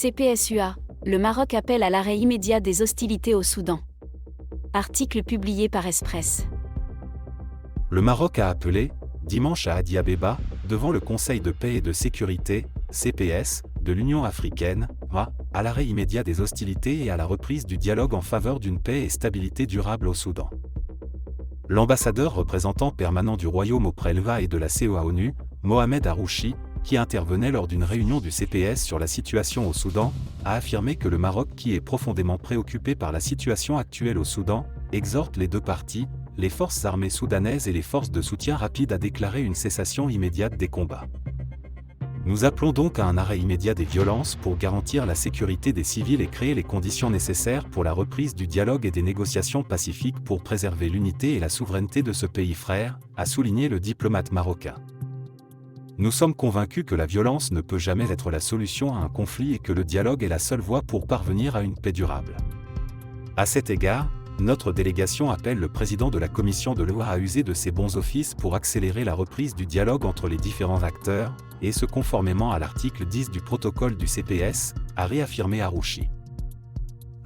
CPSUA, le Maroc appelle à l'arrêt immédiat des hostilités au Soudan. Article publié par Express. Le Maroc a appelé, dimanche à Addis Abeba, devant le Conseil de paix et de sécurité, CPS, de l'Union africaine, à l'arrêt immédiat des hostilités et à la reprise du dialogue en faveur d'une paix et stabilité durable au Soudan. L'ambassadeur représentant permanent du Royaume auprès l'UA et de la CEA-ONU, Mohamed Arouchi, qui intervenait lors d'une réunion du CPS sur la situation au Soudan, a affirmé que le Maroc, qui est profondément préoccupé par la situation actuelle au Soudan, exhorte les deux parties, les forces armées soudanaises et les forces de soutien rapide à déclarer une cessation immédiate des combats. Nous appelons donc à un arrêt immédiat des violences pour garantir la sécurité des civils et créer les conditions nécessaires pour la reprise du dialogue et des négociations pacifiques pour préserver l'unité et la souveraineté de ce pays frère, a souligné le diplomate marocain. Nous sommes convaincus que la violence ne peut jamais être la solution à un conflit et que le dialogue est la seule voie pour parvenir à une paix durable. À cet égard, notre délégation appelle le président de la commission de l'OA à user de ses bons offices pour accélérer la reprise du dialogue entre les différents acteurs, et ce conformément à l'article 10 du protocole du CPS, a réaffirmé Arouchi.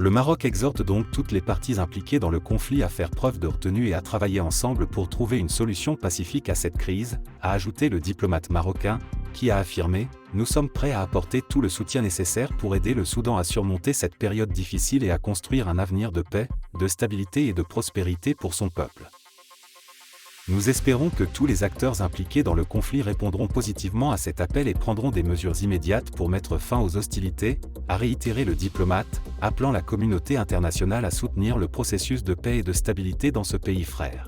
Le Maroc exhorte donc toutes les parties impliquées dans le conflit à faire preuve de retenue et à travailler ensemble pour trouver une solution pacifique à cette crise, a ajouté le diplomate marocain, qui a affirmé « Nous sommes prêts à apporter tout le soutien nécessaire pour aider le Soudan à surmonter cette période difficile et à construire un avenir de paix, de stabilité et de prospérité pour son peuple. » Nous espérons que tous les acteurs impliqués dans le conflit répondront positivement à cet appel et prendront des mesures immédiates pour mettre fin aux hostilités, a réitéré le diplomate, appelant la communauté internationale à soutenir le processus de paix et de stabilité dans ce pays frère.